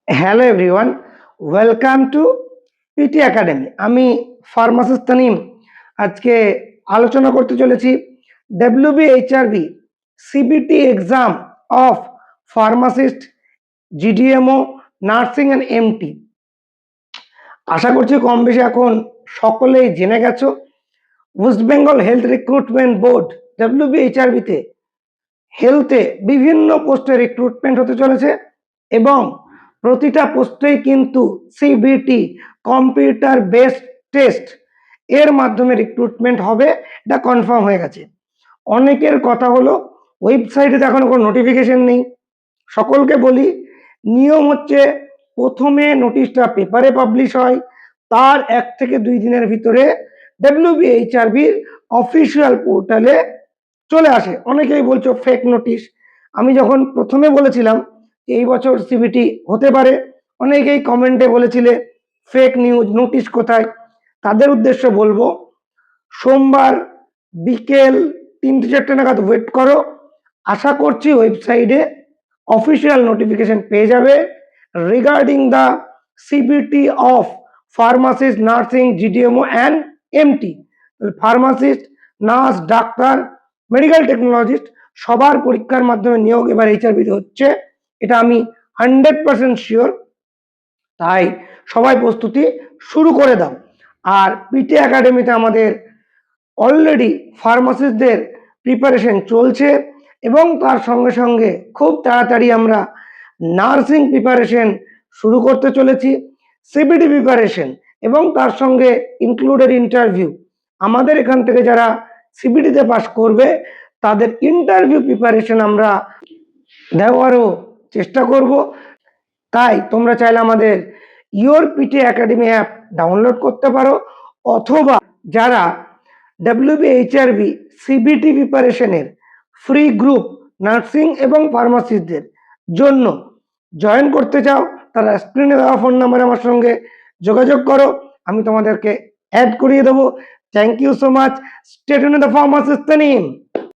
Hello everyone, welcome to PT academy. আমি pharmacist Tanim. আজকে আলোচনা করতে চলেছি WBHRB CBT exam of pharmacist, GDMO, nursing and MT. আশা করছি কম বেশি এখন সকলেই জেনে গেছো। West Bengal health recruitment board ডব্লিউবিএইচআরবিতে হেলথে বিভিন্ন পোস্টে রিক্রুটমেন্ট হতে চলেছে এবং প্রতিটা পোস্টেই কিন্তু সিবিটি কম্পিউটার বেসড টেস্ট এর মাধ্যমে রিক্রুটমেন্ট হবে, এটা কনফার্ম হয়ে গেছে। অনেকের কথা হলো ওয়েবসাইটে এখনো কোনো নোটিফিকেশন নেই। সকলকে বলি, নিয়ম হচ্ছে প্রথমে নোটিশটা পেপারে পাবলিশ হয়, তার 1 থেকে 2 দিনের ভিতরে ডব্লিউবিএইচআরবির অফিসিয়াল পোর্টালে চলে আসে। অনেকেই বলছো ফেক নোটিশ। আমি যখন প্রথমে বলেছিলাম এই বছর সিবিটি হতে পারে, অনেকেই কমেন্টে বলেছিলে ফেক নিউজ, নোটিশ কোথায়। তাদের উদ্দেশ্যে বলবো, সোমবার বিকেল 3-4টে নাগাদ ওয়েট করো। আশা করছি ওয়েবসাইটে অফিসিয়াল নোটিফিকেশন পেয়ে যাবে regarding the CBT of pharmacist, nursing, GDMO and MT. Pharmacist, nurse, doctor, medical technologist সবার পরীক্ষার মাধ্যমে নিয়োগ এবার এইচআরবিতে হচ্ছে, এটা আমি 100% শিওর। তাই সবাই প্রস্তুতি শুরু করে দাও। আর পিটি একাডেমিতে আমাদের অলরেডি ফার্মাসিস্টদের প্রিপারেশন চলছে এবং তার সঙ্গে সঙ্গে খুব তাড়াতাড়ি আমরা নার্সিং প্রিপারেশন শুরু করতে চলেছি, সিবিটি প্রিপারেশন এবং তার সঙ্গে ইনক্লুডেড ইন্টারভিউ। আমাদের এখান থেকে যারা সিবিটিতে পাস করবে তাদের ইন্টারভিউ প্রিপারেশন আমরা দেওয়ারও চেষ্টা করব। তাই তোমরা চাইলে আমাদের your PT academy app download করতে পারো, অথবা যারা ডব্লিউবিএইচআরবি সিবিটি প্রিপারেশনের ফ্রি গ্রুপ নার্সিং এবং ফার্মাসিস্টদের জন্য জয়েন করতে চাও, তারা স্ক্রিনে দেওয়া ফোন নাম্বারে আমার সঙ্গে যোগাযোগ করো, আমি তোমাদেরকে অ্যাড করিয়ে দেবো। Thank you so much. Stay tuned with the pharmacist Tanim.